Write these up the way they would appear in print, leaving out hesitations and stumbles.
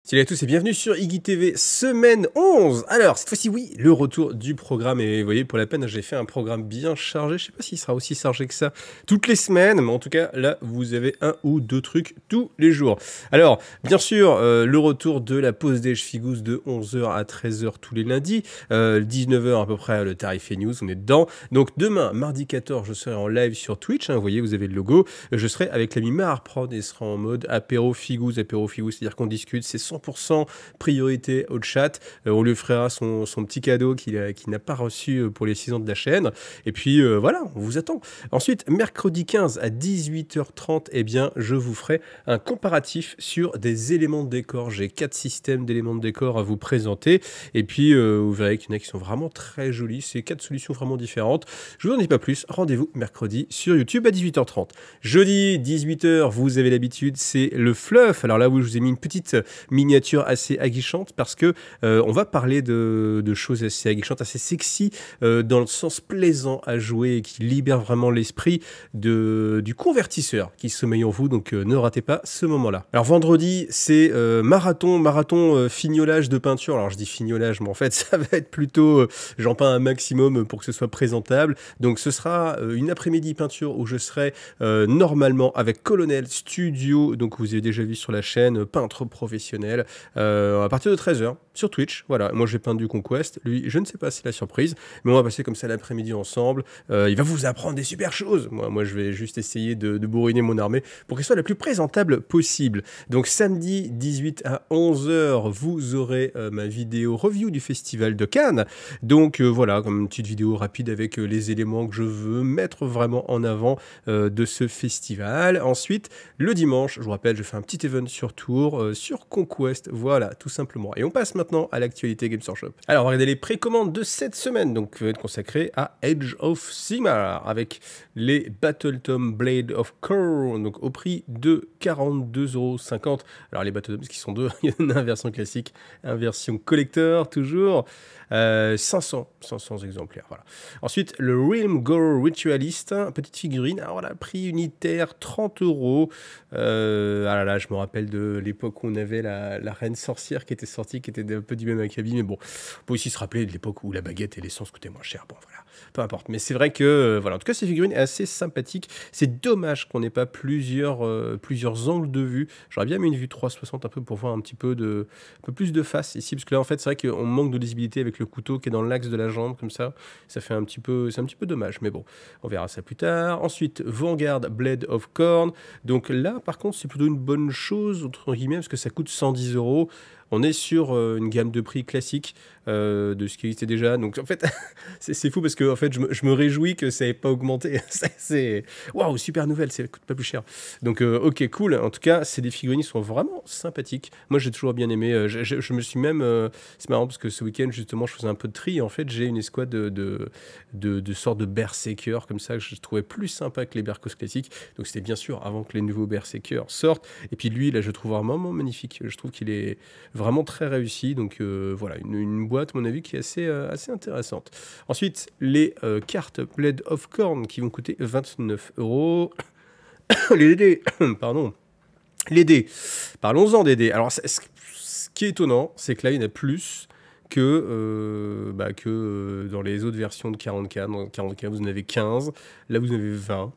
Salut à tous et bienvenue sur Iggy TV, semaine 11. Alors, cette fois-ci, oui, le retour du programme. Et vous voyez, pour la peine, j'ai fait un programme bien chargé. Je sais pas s'il sera aussi chargé que ça toutes les semaines. Mais en tout cas, là, vous avez un ou deux trucs tous les jours. Alors, bien sûr, le retour de la pause déj Figous de 11h à 13h tous les lundis. 19h à peu près, le tarif et news, on est dedans. Donc, demain, mardi 14, je serai en live sur Twitch. Vous voyez, vous avez le logo. Je serai avec l'ami Maharprod et sera en mode apéro Figous, c'est-à-dire qu'on discute. C'est 100% priorité au chat. On lui fera son petit cadeau qu'il n'a pas reçu pour les 6 ans de la chaîne. Et puis voilà, on vous attend. Ensuite, mercredi 15 à 18h30, eh bien, je vous ferai un comparatif sur des éléments de décor. J'ai 4 systèmes d'éléments de décor à vous présenter. Et puis, vous verrez qu'il y en a qui sont vraiment très jolis. C'est 4 solutions vraiment différentes. Je vous en dis pas plus. Rendez-vous mercredi sur YouTube à 18h30. Jeudi, 18h, vous avez l'habitude, c'est le fluff. Alors là où je vous ai mis une petite miniature assez aguichante parce que on va parler de choses assez aguichantes, assez sexy, dans le sens plaisant à jouer et qui libère vraiment l'esprit du convertisseur qui sommeille en vous. Donc ne ratez pas ce moment-là. Alors vendredi, c'est marathon fignolage de peinture. Alors je dis fignolage, mais en fait ça va être plutôt j'en peins un maximum pour que ce soit présentable. Donc ce sera une après-midi peinture où je serai normalement avec Colonel Studio, donc vous avez déjà vu sur la chaîne, peintre professionnel, à partir de 13h sur Twitch. Voilà, moi je vais peindre du Conquest, lui je ne sais pas si c'est la surprise, mais on va passer comme ça l'après-midi ensemble. Il va vous apprendre des super choses. Moi je vais juste essayer de bourriner mon armée pour qu'elle soit la plus présentable possible. Donc samedi 18 à 11h, vous aurez ma vidéo review du festival de Cannes. Donc voilà, comme une petite vidéo rapide avec les éléments que je veux mettre vraiment en avant de ce festival. Ensuite, le dimanche, je vous rappelle, je fais un petit event sur Tour, sur Conquest, voilà, tout simplement. Et on passe maintenant à l'actualité Games Workshop. Alors, regardez les précommandes de cette semaine, donc qui va être consacrée à Age of Sigmar, avec les Battletome Blade of Khorne, donc au prix de 42,50 €. Alors, les Battletomes, qui sont deux, il y en a une version classique, une version collector, toujours. 500 exemplaires, voilà. Ensuite, le Realm Gore Ritualist, petite figurine, alors voilà, prix unitaire 30 €. Ah là, je me rappelle de l'époque où on avait la reine sorcière qui était sortie, qui était un peu du même acabit, mais bon, on peut aussi se rappeler de l'époque où la baguette et l'essence coûtaient moins cher, bon voilà, peu importe. Mais c'est vrai que, voilà, en tout cas, cette figurine est assez sympathique. C'est dommage qu'on n'ait pas plusieurs angles de vue. J'aurais bien mis une vue 360 un peu pour voir un peu plus de face ici, parce que là, en fait, c'est vrai qu'on manque de lisibilité avec le couteau qui est dans l'axe de la jambe, comme ça fait un petit peu, c'est un petit peu dommage, mais bon, on verra ça plus tard. Ensuite, Vanguard Blade of Khorne. Donc là, par contre, c'est plutôt une bonne chose, entre guillemets, parce que ça coûte 110 €. On est sur une gamme de prix classique de ce qui existait déjà. Donc en fait, c'est fou parce que en fait, je me réjouis que ça n'ait pas augmenté. C'est waouh, super nouvelle, ça coûte pas plus cher. Donc ok, cool. En tout cas, ces des figurines sont vraiment sympathiques. Moi, j'ai toujours bien aimé. Je me suis même, c'est marrant parce que ce week-end justement, je faisais un peu de tri. Et en fait, j'ai une escouade de sortes de berserkers comme ça que je trouvais plus sympa que les Berkos classiques. Donc c'était bien sûr avant que les nouveaux berserkers sortent. Et puis lui, là, je trouve vraiment magnifique. Je trouve qu'il est vraiment très réussi, donc voilà, une boîte, à mon avis, qui est assez intéressante. Ensuite, les cartes Blade of Khorne qui vont coûter 29 €. Les dés, pardon. Les dés. Parlons-en des dés. Alors, ce qui est étonnant, c'est que là, il y en a plus que dans les autres versions de 40K. Dans 40K, vous en avez 15. Là, vous en avez 20.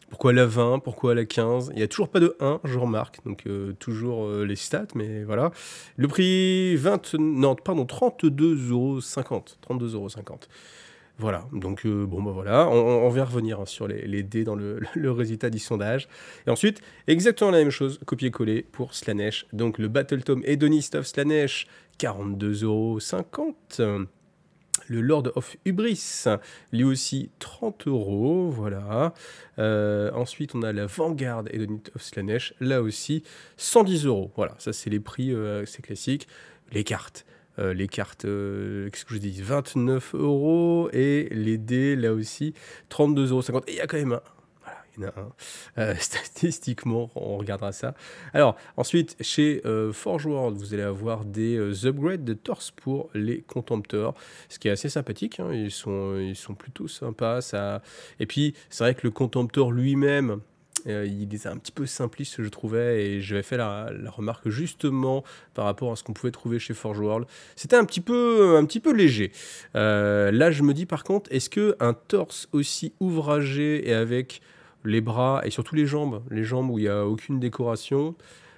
Pourquoi la 20? Pourquoi la 15? Il n'y a toujours pas de 1, je remarque. Donc, toujours les stats, mais voilà. Le prix, 32,50 €. 32,50 €. Voilà. Donc, bon, bah voilà. On va revenir sur les dés dans le résultat du sondage. Et ensuite, exactement la même chose, copier-coller pour Slaanesh. Donc, le Battletome Hedonist of Slaanesh, 42,50 €. Le Lord of Hubris, lui aussi 30 €, voilà. Ensuite, on a la Vanguard Hedonist of Slaanesh, là aussi 110 €. Voilà, ça c'est les prix, c'est classique. Les cartes, qu'est-ce que je dis, 29 € et les dés, là aussi 32,50 €. Et il y a quand même un. Il y en a un. Statistiquement, on regardera ça. Alors, ensuite, chez Forge World, vous allez avoir des upgrades de torse pour les contempteurs, ce qui est assez sympathique. Hein. Ils sont plutôt sympas. Ça. Et puis, c'est vrai que le contempteur lui-même il est un petit peu simpliste, je trouvais, et j'avais fait la remarque justement par rapport à ce qu'on pouvait trouver chez Forge World. C'était un petit peu léger. Là, je me dis par contre, est-ce que un torse aussi ouvragé et avec les bras et surtout les jambes où il n'y a aucune décoration,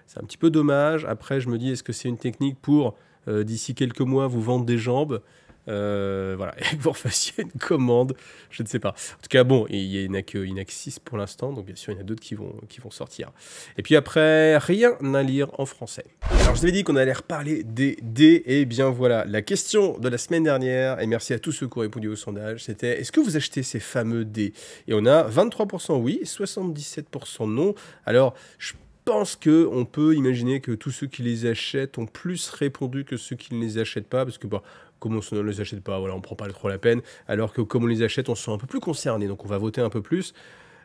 c'est un petit peu dommage. Après, je me dis, est-ce que c'est une technique pour, d'ici quelques mois, vous vendre des jambes voilà, et que vous refassiez une commande, je ne sais pas. En tout cas, bon, il n'y en a que 6 pour l'instant, donc bien sûr, il y en a d'autres qui vont sortir. Et puis après, rien à lire en français. Alors, je vous avais dit qu'on allait reparler des dés, et bien voilà, la question de la semaine dernière, et merci à tous ceux qui ont répondu au sondage, c'était, est-ce que vous achetez ces fameux dés? Et on a 23% oui, 77% non. Alors, je pense qu'on peut imaginer que tous ceux qui les achètent ont plus répondu que ceux qui ne les achètent pas, parce que bon, comme on ne les achète pas, voilà, on ne prend pas trop la peine, alors que comme on les achète, on se sent un peu plus concerné, donc on va voter un peu plus.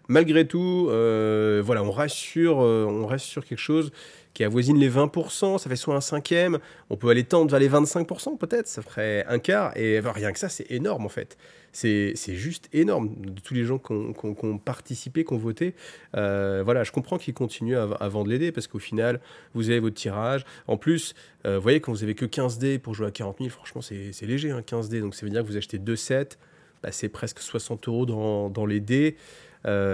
Malgré tout, voilà, on reste sur quelque chose qui avoisine les 20%, ça fait soit un cinquième, on peut aller tendre vers les 25% peut-être, ça ferait un quart, et rien que ça, c'est énorme en fait. C'est juste énorme, de tous les gens qui ont participé, qui ont voté. Voilà, je comprends qu'ils continuent à vendre les dés, parce qu'au final, vous avez votre tirage. En plus, vous voyez, quand vous avez que 15 dés pour jouer à 40 000, franchement, c'est léger, hein, 15 dés, donc ça veut dire que vous achetez 2 sets, bah, c'est presque 60 € dans les dés.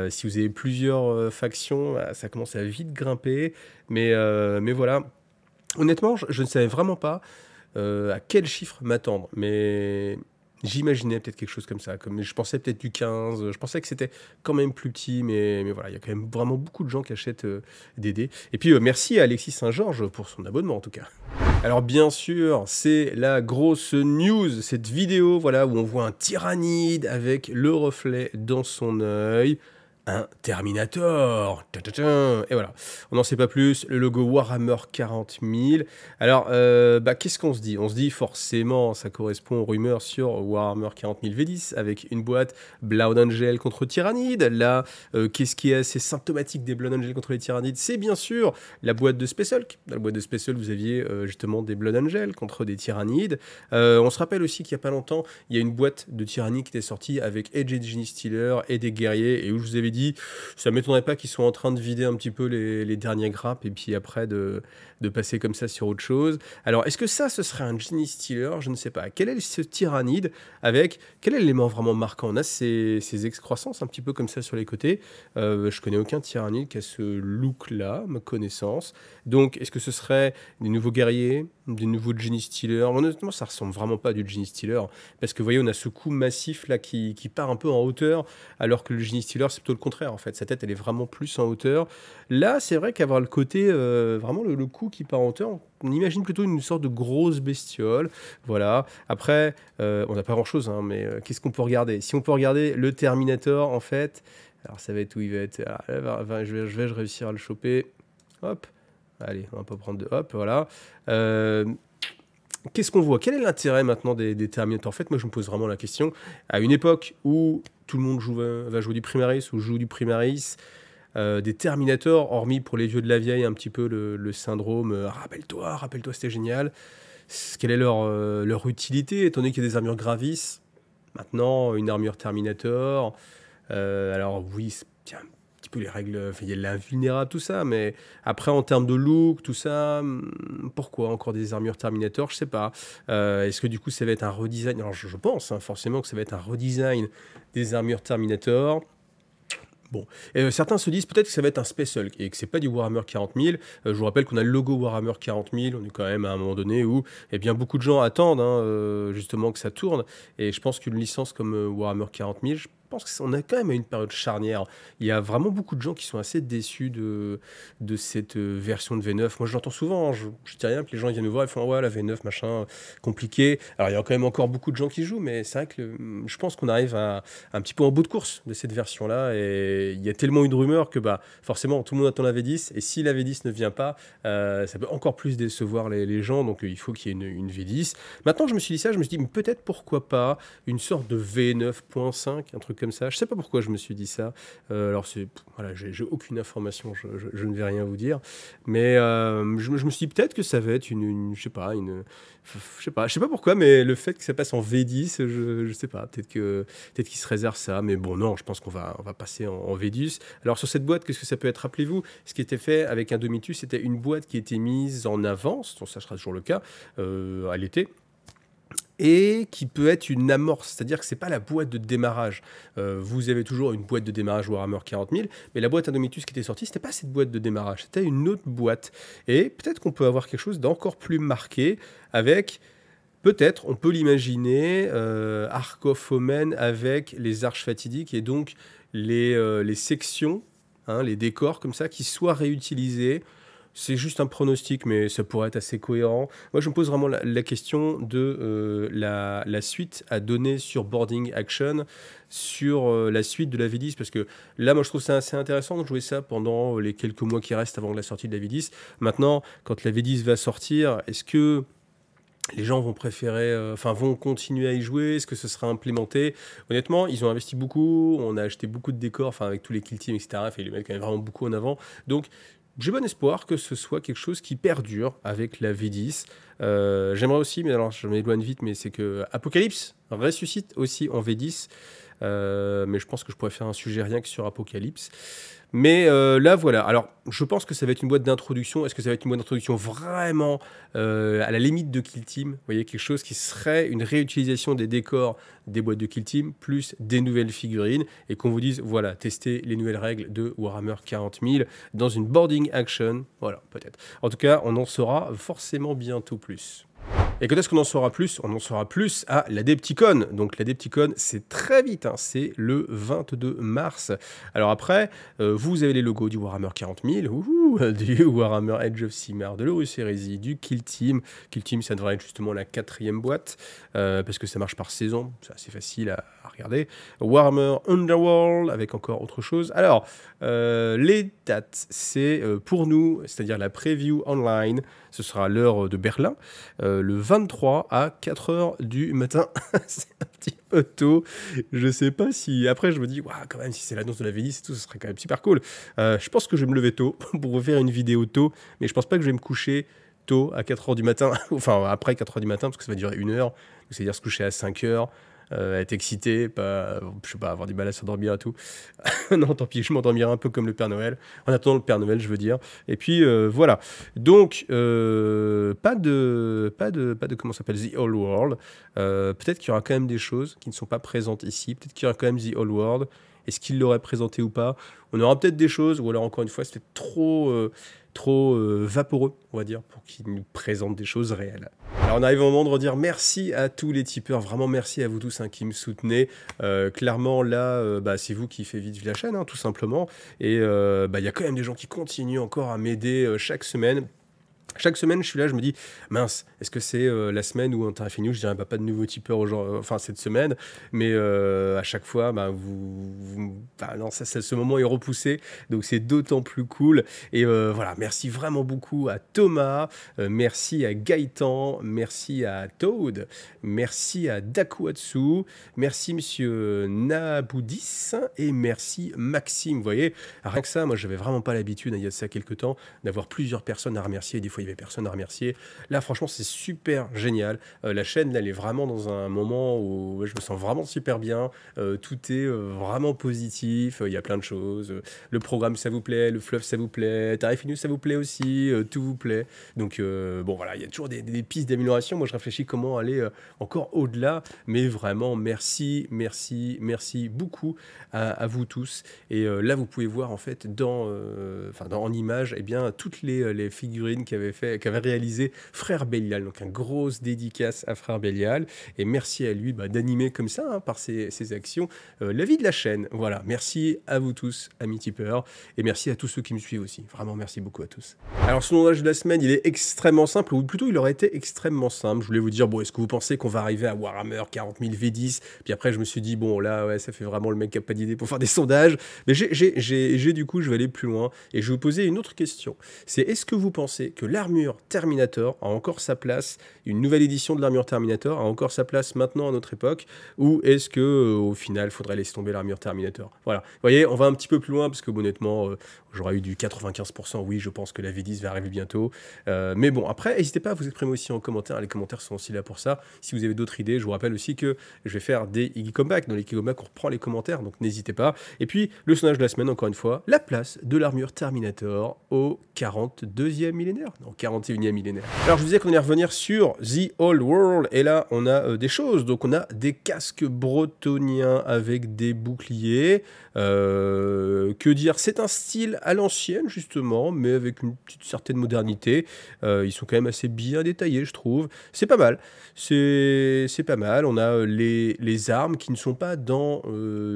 Si vous avez plusieurs factions, ça commence à vite grimper. Mais voilà. Honnêtement, je ne savais vraiment pas à quel chiffre m'attendre. Mais j'imaginais peut-être quelque chose comme ça. Je pensais peut-être du 15. Je pensais que c'était quand même plus petit. Mais voilà, il y a quand même vraiment beaucoup de gens qui achètent des dés. Et puis merci à Alexis Saint-Georges pour son abonnement en tout cas. Alors bien sûr, c'est la grosse news, cette vidéo voilà, où on voit un tyrannide avec le reflet dans son œil. Un Terminator. Et voilà, on n'en sait pas plus. Le logo Warhammer 40 000. Alors, qu'est-ce qu'on se dit? On se dit forcément, ça correspond aux rumeurs sur Warhammer 40 000 V10 avec une boîte Blood Angel contre Tyrannide. Là, qu'est-ce qui est assez symptomatique des Blood Angel contre les Tyrannides? C'est bien sûr la boîte de Space Hulk. Dans la boîte de Space Hulk, vous aviez justement des Blood Angel contre des Tyrannides. On se rappelle aussi qu'il n'y a pas longtemps, il y a une boîte de Tyrannides qui était sortie avec Edge et Genestealer et des guerriers, et où je vous avais dit, ça m'étonnerait pas qu'ils soient en train de vider un petit peu les dernières grappes et puis après de passer comme ça sur autre chose. Alors, est-ce que ça, ce serait un Genestealer? Je ne sais pas. Quel est ce tyrannide avec quel élément vraiment marquant? On a ces excroissances un petit peu comme ça sur les côtés. Je connais aucun tyrannide qui a ce look-là, ma connaissance. Donc, est-ce que ce serait des nouveaux guerriers, des nouveaux Genestealer? Honnêtement, ça ressemble vraiment pas à du Genestealer, parce que vous voyez, on a ce coup massif là qui part un peu en hauteur, alors que le Genestealer, c'est plutôt le contraire en fait. Sa tête, elle est vraiment plus en hauteur. Là, c'est vrai qu'avoir le côté, vraiment le coup qui part en hauteur, on imagine plutôt une sorte de grosse bestiole. Voilà. Après, on n'a pas grand-chose, hein, mais qu'est-ce qu'on peut regarder? Si on peut regarder le Terminator, en fait, alors ça va être où il va être. Je vais réussir à le choper. Hop. Allez, on va pas prendre de hop, voilà. Qu'est-ce qu'on voit? Quel est l'intérêt maintenant des Terminators? En fait, moi, je me pose vraiment la question. À une époque où tout le monde va jouer du Primaris ou joue du Primaris, des Terminators, hormis pour les vieux de la vieille, un petit peu le syndrome rappelle-toi, c'était génial. Quelle est leur utilité, étant donné qu'il y a des armures Gravis? Maintenant, une armure Terminator. Alors, oui, tiens, peu les règles, il y a l'invulnérable, tout ça, mais après en termes de look, tout ça, pourquoi encore des armures Terminator? Je sais pas. Est-ce que du coup ça va être un redesign? Alors je pense hein, forcément que ça va être un redesign des armures Terminator. Bon, certains se disent peut-être que ça va être un Space Hulk et que c'est pas du Warhammer 40 000. Je vous rappelle qu'on a le logo Warhammer 40 000. On est quand même à un moment donné où eh bien, beaucoup de gens attendent hein, justement que ça tourne. Et je pense qu'une licence comme Warhammer 40 000, je pense qu'on a quand même à une période charnière. Il y a vraiment beaucoup de gens qui sont assez déçus de cette version de V9. Moi, je l'entends souvent. Hein, je dis rien que les gens viennent me voir et font ouais, la V9, machin, compliqué. Alors, il y a quand même encore beaucoup de gens qui jouent, mais c'est vrai que je pense qu'on arrive à un petit peu en bout de course de cette version-là. Et il y a tellement eu de rumeurs que bah, forcément, tout le monde attend la V10. Et si la V10 ne vient pas, ça peut encore plus décevoir les gens. Donc, il faut qu'il y ait une V10. Maintenant, je me suis dit ça. Je me suis dit peut-être pourquoi pas une sorte de V9.5, un truc comme ça. Je sais pas pourquoi je me suis dit ça. Alors voilà, j'ai aucune information, je ne vais rien vous dire. Mais je me suis dit peut-être que ça va être je sais pas pourquoi, mais le fait que ça passe en V10, je sais pas, peut-être qu'ils se réservent ça, mais bon, non, je pense on va passer en V10. Alors sur cette boîte, qu'est-ce que ça peut être? Rappelez-vous, ce qui était fait avec Indomitus, c'était une boîte qui était mise en avance, ça sera toujours le cas, à l'été, et qui peut être une amorce, c'est-à-dire que c'est pas la boîte de démarrage. Vous avez toujours une boîte de démarrage Warhammer 40 000, mais la boîte Indomitus qui était sortie, c'était pas cette boîte de démarrage, c'était une autre boîte. Et peut-être qu'on peut avoir quelque chose d'encore plus marqué avec... Peut-être, on peut l'imaginer, Ark of Omen avec les arches fatidiques et donc les sections, hein, les décors comme ça, qui soient réutilisés. C'est juste un pronostic, mais ça pourrait être assez cohérent. Moi, je me pose vraiment la question de la suite à donner sur Boarding Action, sur la suite de la V10, parce que là, moi, je trouve ça assez intéressant de jouer ça pendant les quelques mois qui restent avant la sortie de la V10. Maintenant, quand la V10 va sortir, est-ce que les gens vont préférer, vont continuer à y jouer? Est-ce que ce sera implémenté? Honnêtement, ils ont investi beaucoup, on a acheté beaucoup de décors, avec tous les kill teams, etc. Ils les mettent quand même vraiment beaucoup en avant. Donc, j'ai bon espoir que ce soit quelque chose qui perdure avec la V10. J'aimerais aussi, mais alors je m'éloigne vite, mais c'est que Apocalypse ressuscite aussi en V10. Mais je pense que je pourrais faire un sujet rien que sur Apocalypse. Mais là, voilà. Alors, je pense que ça va être une boîte d'introduction. Est-ce que ça va être une boîte d'introduction vraiment à la limite de Kill Team? Vous voyez, quelque chose qui serait une réutilisation des décors des boîtes de Kill Team, plus des nouvelles figurines, et qu'on vous dise, voilà, testez les nouvelles règles de Warhammer 40 000 dans une boarding action. Voilà, peut-être. En tout cas, on en saura forcément bientôt plus. Et quand est-ce qu'on en saura plus? On en saura plus à l'Adepticon. Donc l'Adepticon, c'est très vite, hein, c'est le 22 mars. Alors après, vous avez les logos du Warhammer 40 000, du Warhammer Age of Sigmar, de l'Horus Heresy, du Kill Team. Kill Team, ça devrait être justement la 4e boîte, parce que ça marche par saison, c'est assez facile à regarder. Warhammer Underworld, avec encore autre chose. Alors, les dates, c'est pour nous, c'est-à-dire la preview online, ce sera à l'heure de Berlin, le 23 à 4h du matin. C'est un petit peu tôt. Je sais pas si... Après, je me dis, quand même, si c'est l'annonce de la V10 et tout, ce serait quand même super cool. Je pense que je vais me lever tôt pour vous faire une vidéo tôt, mais je pense pas que je vais me coucher tôt à 4h du matin, enfin après 4h du matin, parce que ça va durer 1 heure, c'est-à-dire se coucher à 5h, être excité, je sais pas, avoir du mal à s'endormir et tout. Non, tant pis, je m'endormirai un peu comme le Père Noël. En attendant le Père Noël, je veux dire. Et puis, voilà. Donc, pas de comment ça s'appelle, The Old World. Peut-être qu'il y aura quand même des choses qui ne sont pas présentes ici. Peut-être qu'il y aura quand même The Old World. Est-ce qu'il l'aurait présenté ou pas? On aura peut-être des choses, ou alors encore une fois, c'était trop vaporeux, on va dire, pour qu'il nous présente des choses réelles. Alors on arrive au moment de redire merci à tous les tipeurs, vraiment merci à vous tous qui me soutenez. Clairement là, c'est vous qui faites vivre la chaîne, hein, tout simplement. Et il y a quand même des gens qui continuent encore à m'aider chaque semaine. Chaque semaine, je suis là, je me dis, mince, est-ce que c'est la semaine où en Tarif News, je dirais pas de nouveaux tipeurs cette semaine, mais à chaque fois, non, ce moment est repoussé, donc c'est d'autant plus cool. Et voilà, merci vraiment beaucoup à Thomas, merci à Gaëtan, merci à Toad, merci à Dakuatsu, merci monsieur Naboudis, et merci Maxime. Vous voyez, rien que ça, moi, j'avais vraiment pas l'habitude, il y a de ça quelques temps, d'avoir plusieurs personnes à remercier, et des fois, il n'y avait personne à remercier. Là, franchement, c'est super génial. La chaîne, là, elle est vraiment dans un moment où je me sens vraiment super bien. Tout est vraiment positif. Il y a plein de choses. Le programme, ça vous plaît. Le fluff, ça vous plaît. Tarif News, ça vous plaît aussi. Tout vous plaît. Donc, bon, voilà, il y a toujours des pistes d'amélioration. Moi, je réfléchis comment aller encore au-delà. Mais vraiment, merci, merci, merci beaucoup à vous tous. Et là, vous pouvez voir, en fait, en image, toutes les figurines qu'avait réalisé Frère Bélial, donc une grosse dédicace à Frère Bélial, et merci à lui d'animer comme ça, par ses actions, la vie de la chaîne. Voilà, merci à vous tous, amis tipeurs, et merci à tous ceux qui me suivent aussi. Vraiment, merci beaucoup à tous. Alors, ce sondage de la semaine, il est extrêmement simple, ou plutôt il aurait été extrêmement simple. Je voulais vous dire, bon, est-ce que vous pensez qu'on va arriver à Warhammer 40 000 V10? Puis après, je me suis dit, bon, là, ouais, ça fait vraiment le mec qui n'a pas d'idée pour faire des sondages. Mais du coup, je vais aller plus loin, et je vais vous poser une autre question. C'est, est-ce que vous pensez que la l'armure Terminator a encore sa place, une nouvelle édition de l'armure Terminator a encore sa place maintenant à notre époque, ou est-ce que au final, il faudrait laisser tomber l'armure Terminator? Voilà, vous voyez, on va un petit peu plus loin, parce que honnêtement, j'aurais eu du 95%, oui, je pense que la V10 va arriver bientôt, mais bon, après, n'hésitez pas à vous exprimer aussi en commentaire, les commentaires sont aussi là pour ça. Si vous avez d'autres idées, je vous rappelle aussi que je vais faire des Iggy Comeback. Dans les Iggy Comeback, on reprend les commentaires, donc n'hésitez pas. Et puis, le sondage de la semaine, encore une fois, la place de l'armure Terminator au 42e millénaire, non, 41e millénaire. Alors, je vous disais qu'on allait revenir sur The Old World, et là, on a des choses. Donc, on a des casques bretoniens avec des boucliers. Que dire? C'est un style à l'ancienne, justement, mais avec une petite certaine modernité. Ils sont quand même assez bien détaillés, je trouve. C'est pas mal. C'est pas mal. On a les armes qui ne sont pas dans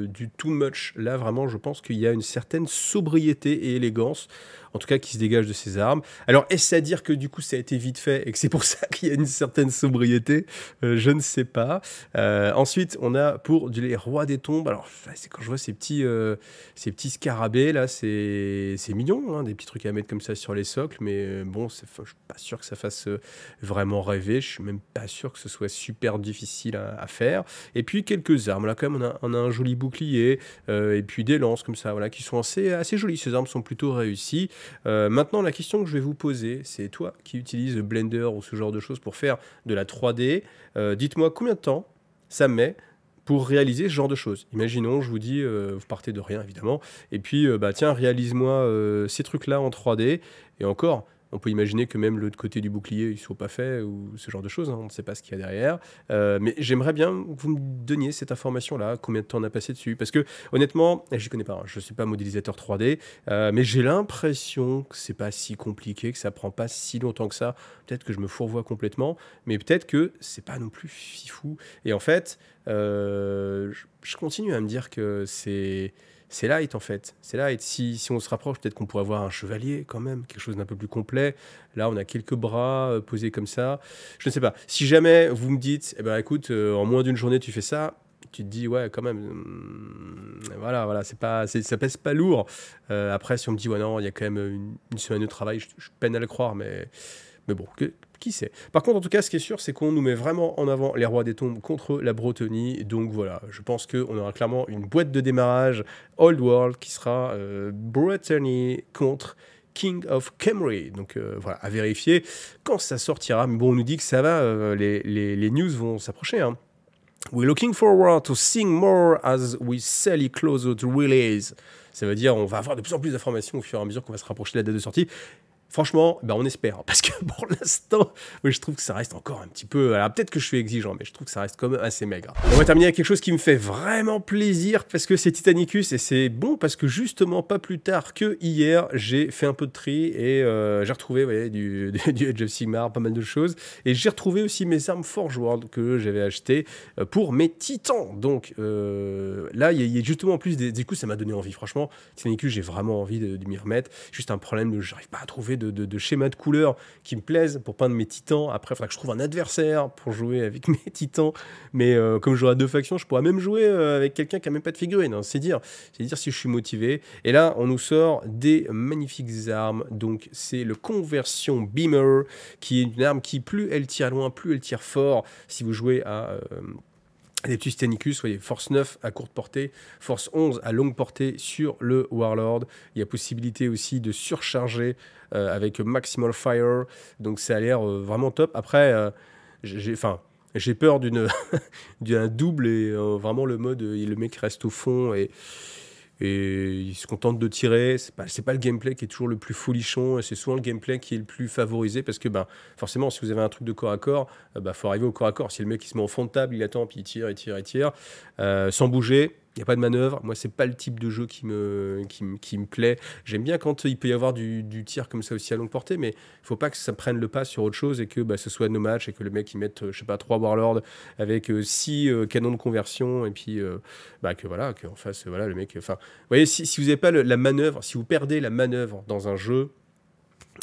du too much. Là, vraiment, je pense qu'il y a une certaine sobriété et élégance, en tout cas, qui se dégage de ces armes. Alors, est-ce à dire que du coup, ça a été vite fait et que c'est pour ça qu'il y a une certaine sobriété? Je ne sais pas. Ensuite, on a pour les rois des tombes. Alors, c'est quand je vois ces petits scarabées, là, c'est mignon, hein, des petits trucs à mettre comme ça sur les socles, mais bon, je suis pas sûr que ça fasse vraiment rêver. Je suis même pas sûr que ce soit super difficile à faire. Et puis, quelques armes. Là, quand même, on a un joli bouclier, et puis des lances comme ça, voilà, qui sont assez jolies. Ces armes sont plutôt réussies. Maintenant, la question que je vais vous poser, c'est toi qui utilises Blender ou ce genre de choses pour faire de la 3D, dites-moi combien de temps ça met pour réaliser ce genre de choses. Imaginons, je vous dis, vous partez de rien évidemment, et puis bah, tiens, réalise-moi ces trucs-là en 3D, et encore, on peut imaginer que même l'autre côté du bouclier, il ne soit pas fait, ou ce genre de choses, hein, on ne sait pas ce qu'il y a derrière. Mais j'aimerais bien que vous me donniez cette information-là, combien de temps on a passé dessus. Parce que, honnêtement, je ne connais pas, hein, je ne suis pas modélisateur 3D, mais j'ai l'impression que c'est pas si compliqué, que ça prend pas si longtemps que ça. Peut-être que je me fourvoie complètement, mais peut-être que c'est pas non plus fifou. Et en fait, je continue à me dire que c'est light en fait, c'est light. Si on se rapproche, peut-être qu'on pourrait avoir un chevalier quand même, quelque chose d'un peu plus complet. Là, on a quelques bras posés comme ça. Je ne sais pas. Si jamais vous me dites, eh ben écoute, en moins d'une journée tu fais ça, tu te dis ouais quand même, voilà, ça pèse pas lourd. Après, si on me dit ouais non, il y a quand même une semaine de travail, je peine à le croire, mais bon, qui sait. Par contre, en tout cas, ce qui est sûr, c'est qu'on nous met vraiment en avant les rois des tombes contre la Bretonie. Donc voilà, je pense qu'on aura clairement une boîte de démarrage Old World qui sera Brittany contre King of Kemri. Donc voilà, à vérifier quand ça sortira. Mais bon, on nous dit que ça va, les news vont s'approcher, hein. We're looking forward to seeing more as we sally closer to release. Ça veut dire on va avoir de plus en plus d'informations au fur et à mesure qu'on va se rapprocher de la date de sortie. Franchement, ben on espère, parce que pour l'instant, je trouve que ça reste encore un petit peu... Alors peut-être que je suis exigeant, mais je trouve que ça reste quand même assez maigre. On va terminer avec quelque chose qui me fait vraiment plaisir, parce que c'est Titanicus, et c'est bon, parce que justement, pas plus tard que hier, j'ai fait un peu de tri, et j'ai retrouvé, vous voyez, du Age of Sigmar, pas mal de choses, et j'ai retrouvé aussi mes armes Forge World que j'avais achetées pour mes titans. Donc là, il y a justement plus... Du coup, ça m'a donné envie, franchement. Titanicus, j'ai vraiment envie de m'y remettre. Juste un problème de j'arrive pas à trouver de schéma de couleurs qui me plaisent pour peindre mes titans. Après, il faudra que je trouve un adversaire pour jouer avec mes titans. Mais comme j'aurai deux factions, je pourrais même jouer avec quelqu'un qui n'a même pas de figurine, hein. C'est dire si je suis motivé. Et là, on nous sort des magnifiques armes. Donc, c'est le Conversion Beamer, qui est une arme qui, plus elle tire loin, plus elle tire fort. Si vous jouez à... des petits Titanicus, voyez, force 9 à courte portée, force 11 à longue portée sur le Warlord. Il y a possibilité aussi de surcharger avec Maximal Fire, donc ça a l'air vraiment top. Après, j'ai peur d'un double et vraiment le mode, le mec reste au fond et il se contente de tirer. C'est pas le gameplay qui est toujours le plus folichon, et c'est souvent le gameplay qui est le plus favorisé, parce que forcément, si vous avez un truc de corps à corps, faut arriver au corps à corps. Si le mec il se met en fond de table, il attend, puis il tire, sans bouger, il n'y a pas de manœuvre. Moi, c'est pas le type de jeu qui me plaît. J'aime bien quand il peut y avoir du tir comme ça aussi à longue portée, mais il faut pas que ça prenne le pas sur autre chose et que ce soit no match, et que le mec il mette, je sais pas, 3 Warlords avec 6 canons de conversion, et puis qu'en face, voilà, le mec... Enfin, vous voyez, si vous n'avez pas la manœuvre, si vous perdez la manœuvre dans un jeu,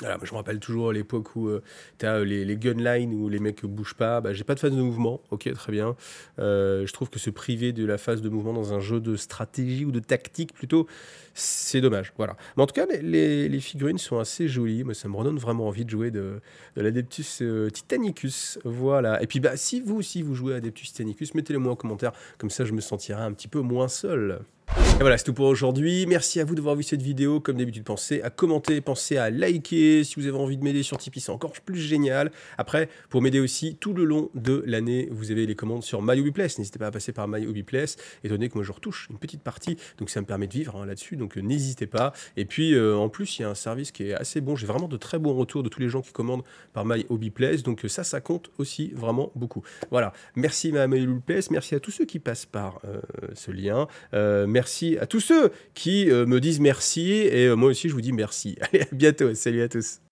Voilà, moi, je me rappelle toujours l'époque où tu as les gunlines où les mecs bougent pas. Bah, j'ai pas de phase de mouvement, ok, très bien. Je trouve que se priver de la phase de mouvement dans un jeu de stratégie ou de tactique plutôt, c'est dommage. Voilà. Mais en tout cas, les figurines sont assez jolies. Moi, ça me redonne vraiment envie de jouer de l'Adeptus Titanicus. Voilà. Et puis, bah, si vous aussi vous jouez à Adeptus Titanicus, mettez-le moi en commentaire. Comme ça, je me sentirai un petit peu moins seul. Et voilà, c'est tout pour aujourd'hui. Merci à vous d'avoir vu cette vidéo. Comme d'habitude, pensez à commenter, pensez à liker. Si vous avez envie de m'aider sur Tipeee, c'est encore plus génial. Après, pour m'aider aussi, tout le long de l'année, vous avez les commandes sur MyHobbyPlace. N'hésitez pas à passer par MyHobbyPlace, étant donné que moi, je retouche une petite partie. Donc, ça me permet de vivre hein, là-dessus. Donc, n'hésitez pas. Et puis, en plus, il y a un service qui est assez bon. J'ai vraiment de très bons retours de tous les gens qui commandent par MyHobbyPlace. Donc, ça compte aussi vraiment beaucoup. Voilà. Merci à MyHobbyPlace. Merci à tous ceux qui passent par ce lien. Merci à tous ceux qui me disent merci et moi aussi je vous dis merci. Allez, à bientôt, salut à tous.